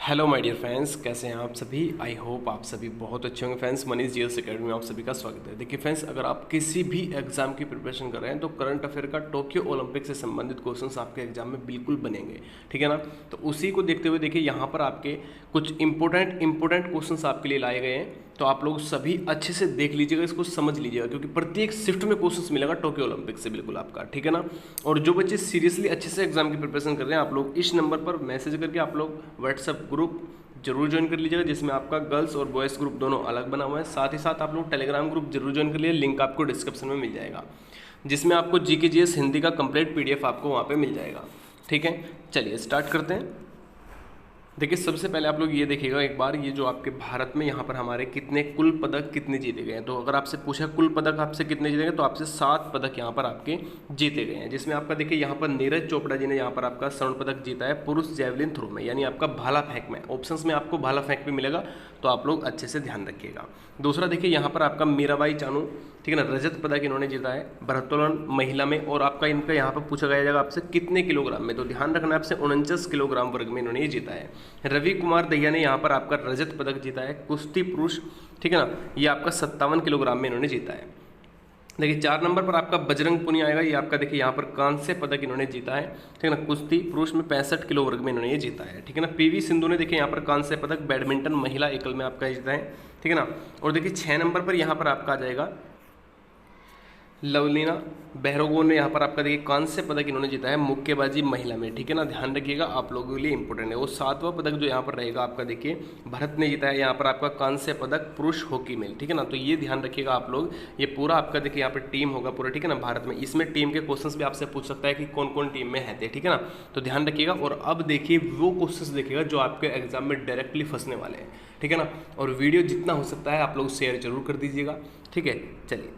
Hello my dear friends, कैसे हैं आप सभी। आई होप आप सभी बहुत अच्छे होंगे। फ्रेंड्स, मनीष जीएस अकेडमी में आप सभी का स्वागत है। देखिए फ्रेंड्स, अगर आप किसी भी एग्जाम की प्रिपरेशन कर रहे हैं तो करंट अफेयर का टोक्यो ओलंपिक से संबंधित क्वेश्चंस आपके एग्जाम में बिल्कुल बनेंगे, ठीक है ना। तो उसी को देखते हुए देखिए यहाँ पर आपके कुछ इंपॉर्टेंट क्वेश्चंस आपके लिए लाए गए हैं। तो आप लोग सभी अच्छे से देख लीजिएगा, इसको समझ लीजिएगा, क्योंकि प्रत्येक शिफ्ट में क्वेश्चंस मिलेगा टोक्यो ओलंपिक से बिल्कुल आपका, ठीक है ना। और जो बच्चे सीरियसली अच्छे से एग्जाम की प्रिपरेशन कर रहे हैं, आप लोग इस नंबर पर मैसेज करके आप लोग व्हाट्सएप ग्रुप जरूर ज्वाइन कर लीजिएगा, जिसमें आपका गर्ल्स और बॉयज़ ग्रुप दोनों अलग बना हुआ है। साथ ही साथ आप लोग टेलीग्राम ग्रुप जरूर ज्वाइन कर लीजिए, लिंक आपको डिस्क्रिप्शन में मिल जाएगा, जिसमें आपको जीके जीएस हिंदी का कंप्लीट पीडीएफ आपको वहाँ पे मिल जाएगा, ठीक है। चलिए स्टार्ट करते हैं। देखिए सबसे पहले आप लोग ये देखिएगा एक बार, ये जो आपके भारत में यहाँ पर हमारे कितने कुल पदक कितने जीते गए हैं। तो अगर आपसे पूछा कुल पदक आपसे कितने जीते गए, तो आपसे 7 पदक यहाँ पर आपके जीते गए हैं, जिसमें आपका देखिए यहाँ पर नीरज चोपड़ा जी ने यहाँ पर आपका स्वर्ण पदक जीता है पुरुष जैवलिन थ्रो में, यानी आपका भाला फेंक में। ऑप्शंस में आपको भाला फेंक भी मिलेगा, तो आप लोग अच्छे से ध्यान रखिएगा। दूसरा देखिए यहाँ पर आपका मीराबाई चानू, ठीक है ना, रजत पदक इन्होंने जीता है भारोत्तोलन महिला में। और आपका इनका यहाँ पर पूछा गया जाएगा आपसे कितने किलोग्राम में, तो ध्यान रखना आपसे 49 किलोग्राम वर्ग में इन्होंने ये जीता है। रवि कुमार दहिया ने यहाँ पर आपका रजत पदक जीता है कुश्ती पुरुष, ठीक है ना, ये आपका 57 किलोग्राम में इन्होंने जीता है। देखिए 4 नंबर पर आपका बजरंग पुनिया आएगा, ये आपका देखिए यहाँ पर कांस्य पदक इन्होंने जीता है, ठीक है ना, कुश्ती पुरुष में 65 किलो वर्ग में इन्होंने ये जीता है, ठीक है ना। पीवी सिंधु ने देखिए यहाँ पर कांस्य पदक बैडमिंटन महिला एकल में आपका जीता है, ठीक है ना। और देखिए 6 नंबर पर यहाँ पर आपका आ जाएगा लवलीना बेहरोगोन ने यहाँ पर आपका देखिए कांस्य पदक इन्होंने जीता है मुक्केबाजी महिला में, ठीक है ना। ध्यान रखिएगा, आप लोगों के लिए इंपॉर्टेंट है। वो 7वां पदक जो यहाँ पर रहेगा आपका देखिए भारत ने जीता है यहाँ पर आपका कांस्य पदक पुरुष हॉकी में, ठीक है ना। तो ये ध्यान रखिएगा आप लोग, ये पूरा आपका देखिए यहाँ पर टीम होगा पूरा, ठीक है ना, भारत में। इसमें टीम के क्वेश्चंस भी आपसे पूछ सकता है कि कौन कौन टीम में है, ठीक है ना। तो ध्यान रखिएगा। और अब देखिए वो क्वेश्चंस देखिएगा जो आपके एग्जाम में डायरेक्टली फंसने वाले हैं, ठीक है ना। और वीडियो जितना हो सकता है आप लोग शेयर जरूर कर दीजिएगा, ठीक है। चलिए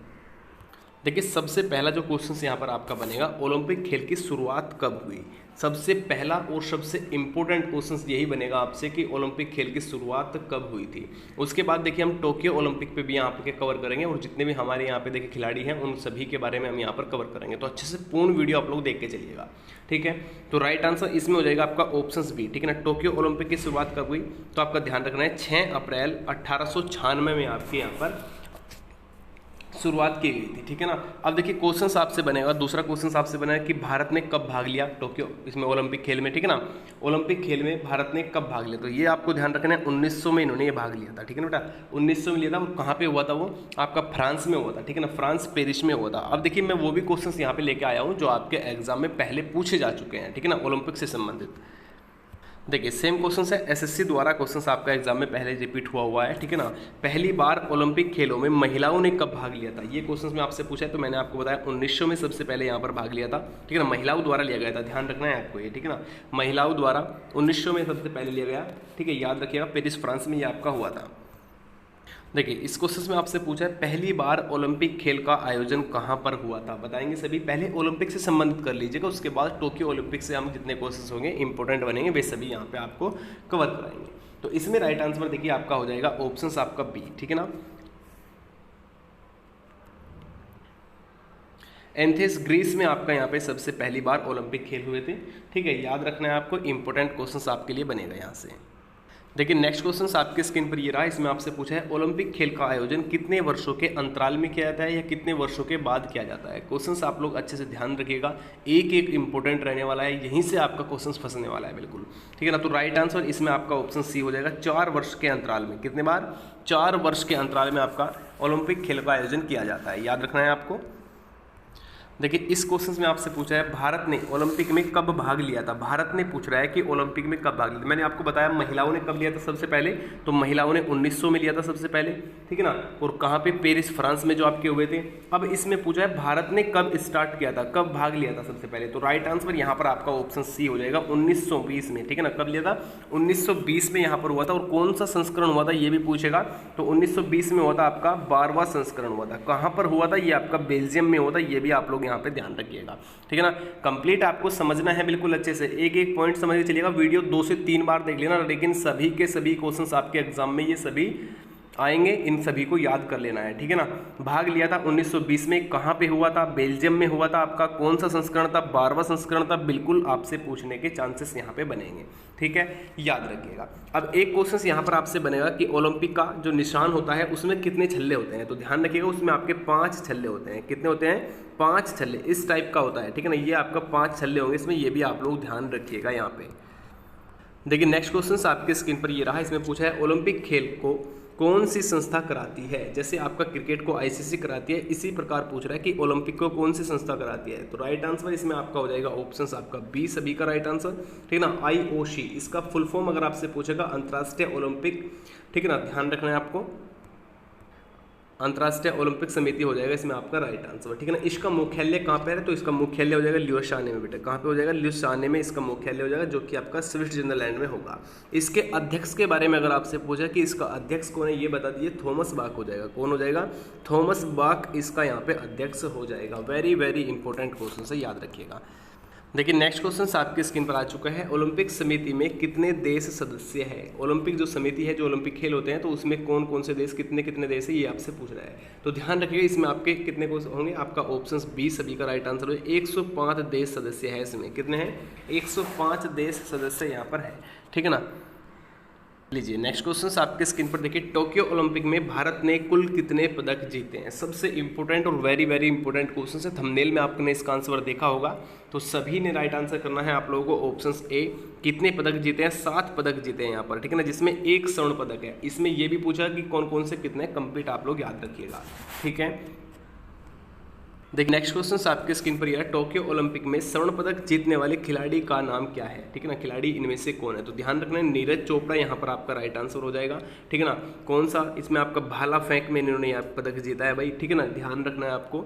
देखिए सबसे पहला जो क्वेश्चन यहाँ पर आपका बनेगा, ओलंपिक खेल की शुरुआत कब हुई। सबसे पहला और सबसे इम्पोर्टेंट क्वेश्चन यही बनेगा आपसे कि ओलंपिक खेल की शुरुआत कब हुई थी। उसके बाद देखिए हम टोक्यो ओलंपिक पे भी यहाँ पे कवर करेंगे, और जितने भी हमारे यहाँ पे देखिए खिलाड़ी हैं उन सभी के बारे में हम यहाँ पर कवर करेंगे। तो अच्छे से पूर्ण वीडियो आप लोग देख के चलिएगा, ठीक है। तो राइट आंसर इसमें हो जाएगा आपका ऑप्शन बी, ठीक है ना। टोक्यो ओलंपिक की शुरुआत कब हुई, तो आपका ध्यान रखना है 6 अप्रैल 1896 में आपके यहाँ पर शुरुआत की गई थी, ठीक है ना। अब देखिए क्वेश्चन आपसे बनेगा, दूसरा क्वेश्चन आपसे बनेगा कि भारत ने कब भाग लिया टोक्यो इसमें ओलंपिक खेल में, ठीक है ना। ओलंपिक खेल में भारत ने कब भाग लिया, तो ये आपको ध्यान रखना है 1900 में इन्होंने ये भाग लिया था, ठीक है ना बेटा। 1900 में लिया था। और कहाँ पे हुआ था वो, आपका फ्रांस में हुआ था, ठीक है ना, फ्रांस पेरिस में हुआ था। अब देखिए मैं वो भी क्वेश्चन यहाँ पे लेके आया हूँ जो आपके एग्जाम में पहले पूछे जा चुके हैं, ठीक है ना, ओलंपिक से संबंधित। देखिए सेम क्वेश्चन है, एसएससी द्वारा क्वेश्चन आपका एग्जाम में पहले रिपीट हुआ है, ठीक है ना। पहली बार ओलंपिक खेलों में महिलाओं ने कब भाग लिया था, ये क्वेश्चन में आपसे पूछा है, तो मैंने आपको बताया 1900 में सबसे पहले यहाँ पर भाग लिया था, ठीक है ना। महिलाओं द्वारा लिया गया था, ध्यान रखना है आपको ये, ठीक है ना। महिलाओं द्वारा 1900 में सबसे पहले लिया गया, ठीक है, याद रखिएगा। पेरिस फ्रांस में ये आपका हुआ था। देखिए इस क्वेश्चन में आपसे पूछा है पहली बार ओलंपिक खेल का आयोजन कहाँ पर हुआ था, बताएंगे सभी। पहले ओलंपिक से संबंधित कर लीजिएगा, उसके बाद टोक्यो ओलंपिक से हम जितने क्वेश्चन होंगे इंपॉर्टेंट बनेंगे वे सभी यहाँ पे आपको कवर कराएंगे। तो इसमें राइट आंसर देखिए आपका हो जाएगा ऑप्शन आपका बी, ठीक है ना। एथेंस ग्रीस में आपका यहाँ पे सबसे पहली बार ओलंपिक खेल हुए थे, ठीक है, याद रखना है आपको। इंपॉर्टेंट क्वेश्चन आपके लिए बनेगा यहाँ से। देखिए नेक्स्ट क्वेश्चन आपके स्क्रीन पर ये रहा, इसमें आपसे पूछा है ओलंपिक खेल का आयोजन कितने वर्षों के अंतराल में किया जाता है या कितने वर्षों के बाद किया जाता है। क्वेश्चंस आप लोग अच्छे से ध्यान रखिएगा, एक एक इंपॉर्टेंट रहने वाला है, यहीं से आपका क्वेश्चन फंसने वाला है बिल्कुल, ठीक है ना। तो राइट आंसर इसमें आपका ऑप्शन सी हो जाएगा, 4 वर्ष के अंतराल में। कितने बार, 4 वर्ष के अंतराल में आपका ओलंपिक खेल का आयोजन किया जाता है, याद रखना है आपको। देखिए इस क्वेश्चन में आपसे पूछा है भारत ने ओलंपिक में कब भाग लिया था। भारत ने पूछ रहा है कि ओलंपिक में कब भाग लिया था। मैंने आपको बताया महिलाओं ने कब लिया था सबसे पहले, तो महिलाओं ने 1900 में लिया था सबसे पहले, ठीक है ना। और कहाँ पे, पेरिस फ्रांस में जो आपके हुए थे। अब इसमें पूछा है भारत ने कब स्टार्ट किया था, कब भाग लिया था सबसे पहले, तो राइट आंसर यहाँ पर आपका ऑप्शन सी हो जाएगा 1920 में, ठीक है ना। कब लिया था, 1920 में यहाँ पर हुआ था। और कौन सा संस्करण हुआ था ये भी पूछेगा, तो 1920 में हुआ था आपका 12वां संस्करण हुआ था। कहाँ पर हुआ था, ये आपका बेल्जियम में हुआ था, ये भी आप लोग यहाँ पे ध्यान रखिएगा, ठीक है ना। कंप्लीट आपको समझना है बिल्कुल अच्छे से, एक एक पॉइंट समझ के चलिएगा। वीडियो 2 से 3 बार देख लेना, लेकिन सभी के सभी क्वेश्चंस आपके एग्जाम में ये सभी आएंगे, इन सभी को याद कर लेना है, ठीक है ना। भाग लिया था 1920 में, कहाँ पे हुआ था? बेल्जियम में हुआ था। आपका कौन सा संस्करण था? 12वां संस्करण था। बिल्कुल आपसे पूछने के चांसेस यहाँ पे बनेंगे, ठीक है, याद रखिएगा। अब एक क्वेश्चन यहाँ पर आपसे बनेगा कि ओलंपिक का जो निशान होता है उसमें कितने छल्ले होते हैं, तो ध्यान रखिएगा उसमें आपके 5 छल्ले होते हैं। कितने होते हैं? 5 छल्ले, इस टाइप का होता है, ठीक है ना। ये आपका 5 छल्ले होंगे इसमें, ये भी आप लोग ध्यान रखिएगा यहाँ पे। देखिए नेक्स्ट क्वेश्चन आपके स्क्रीन पर ये रहा। इसमें पूछा है ओलंपिक खेल को कौन सी संस्था कराती है? जैसे आपका क्रिकेट को आईसीसी कराती है, इसी प्रकार पूछ रहा है कि ओलंपिक को कौन सी संस्था कराती है। तो राइट आंसर इसमें आपका हो जाएगा ऑप्शन आपका बी, सभी का राइट आंसर, ठीक है ना। आईओसी, इसका फुल फॉर्म अगर आपसे पूछेगा अंतर्राष्ट्रीय ओलंपिक, ठीक है ना, ध्यान रखना है आपको, अंतर्राष्ट्रीय ओलंपिक समिति हो जाएगा इसमें आपका राइट आंसर, ठीक है ना। इसका मुख्यालय कहाँ पे है? तो इसका मुख्यालय हो जाएगा ल्यूसाने में बेटा। कहाँ पे हो जाएगा? ल्यूसाने में इसका मुख्यालय हो जाएगा, जो कि आपका स्विट्जरलैंड में होगा। इसके अध्यक्ष के बारे में अगर आपसे पूछा कि इसका अध्यक्ष कौन है, ये बता दीजिए, थॉमस बाक हो जाएगा। कौन हो जाएगा? थॉमस बाक इसका यहाँ पे अध्यक्ष हो जाएगा। वेरी वेरी इंपॉर्टेंट क्वेश्चन से याद रखिएगा। देखिए नेक्स्ट क्वेश्चन आपकी स्क्रीन पर आ चुका है। ओलंपिक समिति में कितने देश सदस्य है? ओलंपिक जो समिति है, जो ओलंपिक खेल होते हैं, तो उसमें कौन कौन से देश, कितने कितने देश है, ये आपसे पूछ रहा है। तो ध्यान रखिएगा इसमें आपके कितने क्वेश्चन होंगे, आपका ऑप्शन बी सभी का राइट आंसर है। 105 देश सदस्य है इसमें। कितने हैं? 105 देश सदस्य यहाँ पर है, ठीक है ना। लीजिए नेक्स्ट क्वेश्चन आपके स्क्रीन पर देखिए। टोक्यो ओलंपिक में भारत ने कुल कितने पदक जीते हैं? सबसे इंपॉर्टेंट और वेरी वेरी इंपॉर्टेंट क्वेश्चन है। थंबनेल में आपने इसका आंसर देखा होगा, तो सभी ने राइट आंसर करना है आप लोगों को। ऑप्शन ए, कितने पदक जीते हैं? 7 पदक जीते हैं यहाँ पर, ठीक है ना, जिसमें 1 स्वर्ण पदक है। इसमें यह भी पूछा कि कौन कौन से कितने, कंप्लीट आप लोग याद रखिएगा, ठीक है। देखिए नेक्स्ट क्वेश्चन आपके स्क्रीन पर यह है। टोक्यो ओलंपिक में स्वर्ण पदक जीतने वाले खिलाड़ी का नाम क्या है? ठीक है ना, खिलाड़ी इनमें से कौन है? तो ध्यान रखना है नीरज चोपड़ा यहाँ पर आपका राइट आंसर हो जाएगा, ठीक है ना। कौन सा? इसमें आपका भाला फेंक में इन्होंने यहाँ पदक जीता है भाई, ठीक है ना, ध्यान रखना है आपको।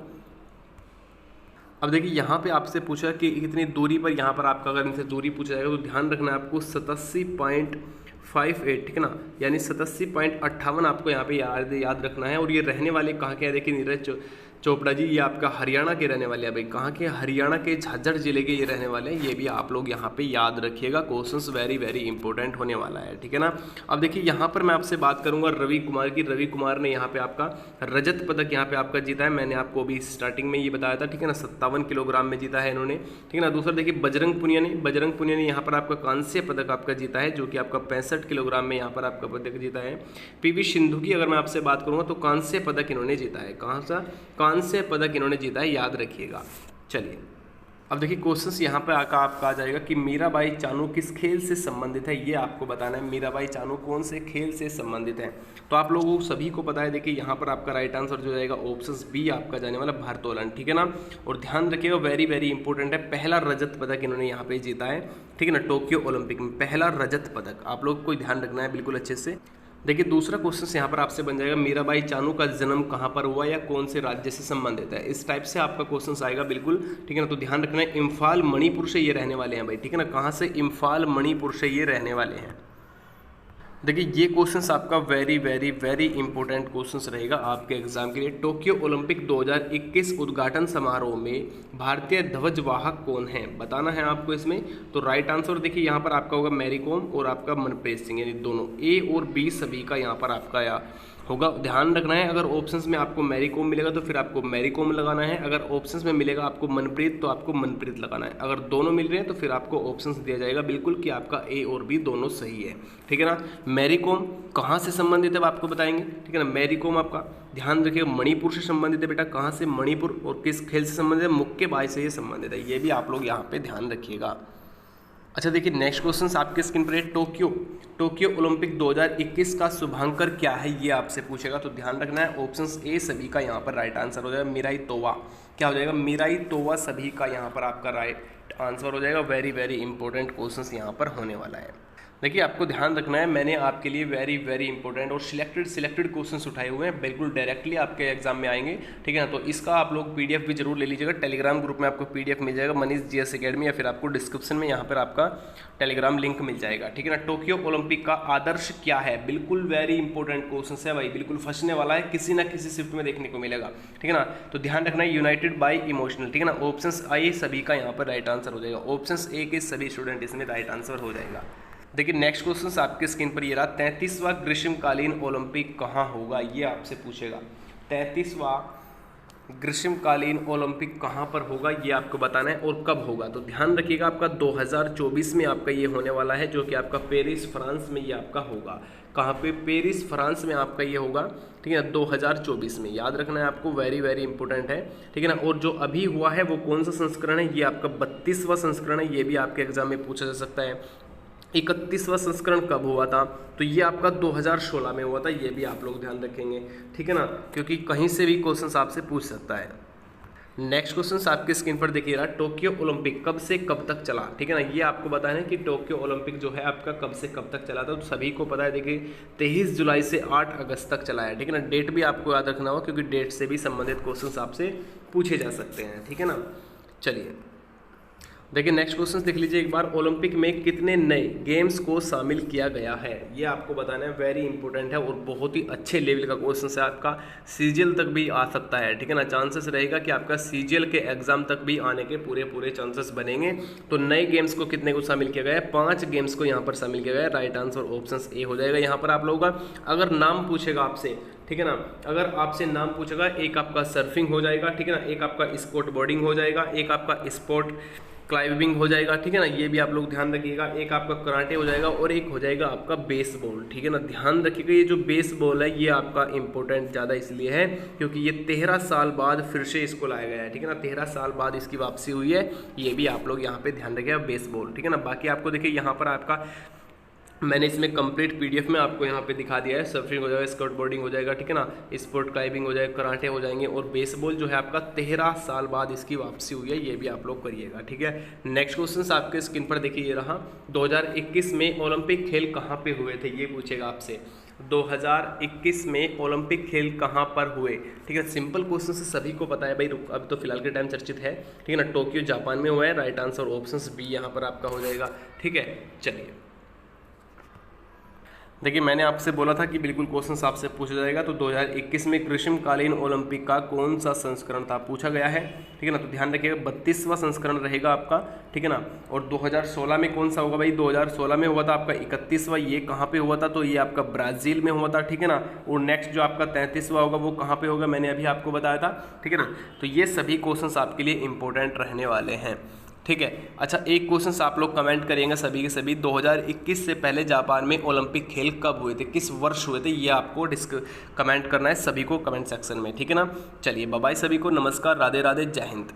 अब देखिए यहाँ पे आपसे पूछा कि कितनी दूरी पर, यहाँ पर आपका अगर इनसे दूरी पूछा जाएगा तो ध्यान रखना है आपको 87.58, ठीक है ना, यानी 87.58 आपको यहाँ पे याद रखना है। और ये रहने वाले कहाँ के हैं? देखिए नीरज चोपड़ा जी, ये आपका हरियाणा के रहने वाले हैं भाई। कहाँ के? हरियाणा के झज्जर जिले के ये रहने वाले हैं। ये भी आप लोग यहाँ पे याद रखिएगा, क्वेश्चंस वेरी वेरी इंपॉर्टेंट होने वाला है, ठीक है ना। अब देखिए यहाँ पर मैं आपसे बात करूंगा रवि कुमार की। रवि कुमार ने यहाँ पे आपका रजत पदक यहाँ पे आपका जीता है। मैंने आपको अभी स्टार्टिंग में ये बताया था, ठीक है ना, 57 किलोग्राम में जीता है इन्होंने, ठीक है ना। दूसरा देखिए बजरंग पुनिया ने यहाँ पर आपका कांस्य पदक आपका जीता है, जो कि आपका 65 किलोग्राम में यहाँ पर आपका पदक जीता है। पीवी सिंधु की अगर मैं आपसे बात करूँगा तो कांस्य पदक इन्होंने जीता है। कहाँ सा? कांस्य पदक इन्होंने जीता है, याद रखिएगा। चलिए अब देखिए क्वेश्चंस यहाँ पे आपका आ जाएगा कि मीराबाई चानू किस खेल से संबंधित है, ये आपको बताना है। मीराबाई चानू कौन से खेल से संबंधित है? तो आप लोगों को सभी को पता है। देखिए यहाँ पर आपका राइट आंसर जो जाएगा ऑप्शन बी आपका जाने वाला भारोत्तोलन, ठीक है ना। और ध्यान रखिएगा वेरी वेरी इंपॉर्टेंट है, पहला रजत पदक इन्होंने यहाँ पे जीता है, ठीक है ना, टोक्यो ओलंपिक में पहला रजत पदक। आप लोग को ध्यान रखना है बिल्कुल अच्छे से। देखिए दूसरा क्वेश्चन यहाँ पर आपसे बन जाएगा, मीराबाई चानू का जन्म कहाँ पर हुआ या कौन से राज्य से संबंधित है? इस टाइप से आपका क्वेश्चन आएगा बिल्कुल, ठीक है ना। तो ध्यान रखना है इम्फाल मणिपुर से ये रहने वाले हैं भाई, ठीक है ना। कहाँ से? इम्फाल मणिपुर से ये रहने वाले हैं। देखिए ये क्वेश्चंस आपका very very very important questions रहेगा आपके एग्जाम के लिए। टोक्यो ओलंपिक 2021 उद्घाटन समारोह में भारतीय ध्वजवाहक कौन है? बताना है आपको इसमें। तो राइट आंसर देखिए यहाँ पर आपका होगा मैरी कॉम और आपका मनप्रीत सिंह, यानी दोनों ए और बी सभी का यहाँ पर आपका होगा। ध्यान रखना है अगर ऑप्शंस में आपको मैरी कॉम मिलेगा तो फिर आपको मैरी कॉम लगाना है, अगर ऑप्शंस में मिलेगा आपको मनप्रीत तो आपको मनप्रीत लगाना है, अगर दोनों मिल रहे हैं तो फिर आपको ऑप्शंस दिया जाएगा बिल्कुल कि आपका ए और बी दोनों सही है, ठीक है ना। मैरी कॉम कहाँ से संबंधित है आपको बताएंगे, ठीक है ना। मैरी कॉम आपका ध्यान रखिएगा मणिपुर से संबंधित है बेटा। कहाँ से? मणिपुर। और किस खेल से संबंधित है? मुक्केबाजी से ये संबंधित है, ये भी आप लोग यहाँ पे ध्यान रखिएगा। अच्छा देखिए नेक्स्ट क्वेश्चन आपके स्क्रीन पर है, टोक्यो ओलंपिक 2021 का शुभांकर क्या है, ये आपसे पूछेगा। तो ध्यान रखना है ऑप्शंस ए सभी का यहाँ पर राइट आंसर हो जाएगा। मीराई तोवा, क्या हो जाएगा? मीराई तोवा सभी का यहाँ पर आपका राइट आंसर हो जाएगा। वेरी वेरी इंपॉर्टेंट क्वेश्चन यहाँ पर होने वाला है। देखिए आपको ध्यान रखना है, मैंने आपके लिए वेरी वेरी इंपॉर्टेंट और सिलेक्टेड क्वेश्चंस उठाए हुए हैं, बिल्कुल डायरेक्टली आपके एग्जाम में आएंगे, ठीक है ना। तो इसका आप लोग पीडीएफ भी जरूर ले लीजिएगा। टेलीग्राम ग्रुप में आपको पीडीएफ मिल जाएगा मनीष जीएस अकेडमी, या फिर आपको डिस्क्रिप्शन में यहाँ पर आपका टेलीग्राम लिंक मिल जाएगा, ठीक है ना। टोक्यो ओलंपिक का आदर्श क्या है? बिल्कुल वेरी इंपॉर्टेंट क्वेश्चन है भाई, बिल्कुल फंसने वाला है, किसी ना किसी शिफ्ट में देखने को मिलेगा, ठीक है ना। तो ध्यान रखना है यूनाइटेड बाय इमोशनल, ठीक है ना। ऑप्शन ए सभी का यहाँ पर राइट आंसर हो जाएगा। ऑप्शन ए के सभी स्टूडेंट इसमें राइट आंसर हो जाएगा। देखिए नेक्स्ट क्वेश्चन आपके स्क्रीन पर ये रहा, 33वां ग्रीष्मकालीन ओलंपिक कहाँ होगा, ये आपसे पूछेगा। 33वां ग्रीष्मकालीन ओलंपिक कहाँ पर होगा ये आपको बताना है और कब होगा। तो ध्यान रखिएगा आपका 2024 में आपका ये होने वाला है, जो कि आपका पेरिस फ्रांस में ये आपका होगा। कहाँ पे? पेरिस फ्रांस में आपका ये होगा, ठीक है ना, 2024 में। याद रखना है आपको, वेरी वेरी इंपॉर्टेंट है, ठीक है ना। और जो अभी हुआ है वो कौन सा संस्करण है, ये आपका 32वां संस्करण है। ये भी आपके एग्जाम में पूछा जा सकता है। 31वां संस्करण कब हुआ था, तो ये आपका 2016 में हुआ था। ये भी आप लोग ध्यान रखेंगे, ठीक है ना, क्योंकि कहीं से भी क्वेश्चन आपसे पूछ सकता है। नेक्स्ट क्वेश्चन आपके स्क्रीन पर देखिएगा, टोक्यो ओलंपिक कब से कब तक चला, ठीक है ना। ये आपको बताना है कि टोक्यो ओलंपिक जो है आपका कब से कब तक चला था। तो सभी को पता है, देखिए 23 जुलाई से 8 अगस्त तक चला है, ठीक है ना। डेट भी आपको याद रखना होगा, क्योंकि डेट से भी संबंधित क्वेश्चन आपसे पूछे जा सकते हैं, ठीक है ना। चलिए देखिए नेक्स्ट क्वेश्चन देख लीजिए एक बार, ओलंपिक में कितने नए गेम्स को शामिल किया गया है, ये आपको बताना है। वेरी इंपॉर्टेंट है और बहुत ही अच्छे लेवल का क्वेश्चन है, आपका सीजीएल तक भी आ सकता है, ठीक है ना। चांसेस रहेगा कि आपका सीजीएल के एग्जाम तक भी आने के पूरे चांसेस बनेंगे। तो नए गेम्स को कितने को शामिल किया गया है? 5 गेम्स को यहाँ पर शामिल किया गया है। राइट आंसर ऑप्शन ए हो जाएगा यहाँ पर आप लोगों का। अगर नाम पूछेगा आपसे, ठीक है ना, अगर आपसे नाम पूछेगा, एक आपका सर्फिंग हो जाएगा, ठीक है ना, एक आपका स्पोर्ट बोर्डिंग हो जाएगा, एक आपका स्पोर्ट क्लाइंबिंग हो जाएगा, ठीक है ना, ये भी आप लोग ध्यान रखिएगा। एक आपका कराटे हो जाएगा और एक हो जाएगा आपका बेसबॉल, ठीक है ना। ध्यान रखिएगा ये जो बेसबॉल है ये आपका इंपॉर्टेंट ज़्यादा इसलिए है क्योंकि ये 13 साल बाद फिर से इसको लाया गया है, ठीक है ना। 13 साल बाद इसकी वापसी हुई है, ये भी आप लोग यहाँ पे ध्यान रखिएगा, बेसबॉल, ठीक है ना। बाकी आपको देखिए यहाँ पर आपका मैंने इसमें कंप्लीट पीडीएफ में आपको यहाँ पे दिखा दिया है। सर्फिंग हो जाएगा, स्कर्ट बोर्डिंग हो जाएगा, ठीक है ना, स्पोर्ट क्लाइंबिंग हो जाएगा, कराटे हो जाएंगे और बेसबॉल जो है आपका 13 साल बाद इसकी वापसी हुई है, ये भी आप लोग करिएगा, ठीक है। नेक्स्ट क्वेश्चन आपके स्क्रीन पर देखिए ये रहा, 2021 में ओलंपिक खेल कहाँ पे हुए थे, ये पूछेगा आपसे। 2021 में ओलंपिक खेल कहाँ पर हुए, ठीक है। सिंपल क्वेश्चन से सभी को पता है भाई, अब तो फिलहाल के टाइम चर्चित है, ठीक है ना। टोक्यो जापान में हुआ है। राइट आंसर ऑप्शन बी यहाँ पर आपका हो जाएगा, ठीक है। चलिए देखिए मैंने आपसे बोला था कि बिल्कुल क्वेश्चन आपसे पूछा जाएगा। तो 2021 में ग्रीष्मकालीन ओलंपिक का कौन सा संस्करण था, पूछा गया है, ठीक है ना। तो ध्यान रखिएगा 32वां संस्करण रहेगा आपका, ठीक है ना। और 2016 में कौन सा होगा भाई? 2016 में हुआ था आपका 31वां। ये कहाँ पे हुआ था? तो ये आपका ब्राज़ील में हुआ था, ठीक है ना। और नेक्स्ट जो आपका 33वां होगा वो कहाँ पे होगा, मैंने अभी आपको बताया था, ठीक है ना। तो ये सभी क्वेश्चन आपके लिए इंपॉर्टेंट रहने वाले हैं, ठीक है। अच्छा एक क्वेश्चन आप लोग कमेंट करेंगे सभी के सभी, 2021 से पहले जापान में ओलंपिक खेल कब हुए थे, किस वर्ष हुए थे, ये आपको कमेंट करना है सभी को कमेंट सेक्शन में, ठीक है ना। चलिए बाय बाय सभी को, नमस्कार, राधे राधे, जय हिंद।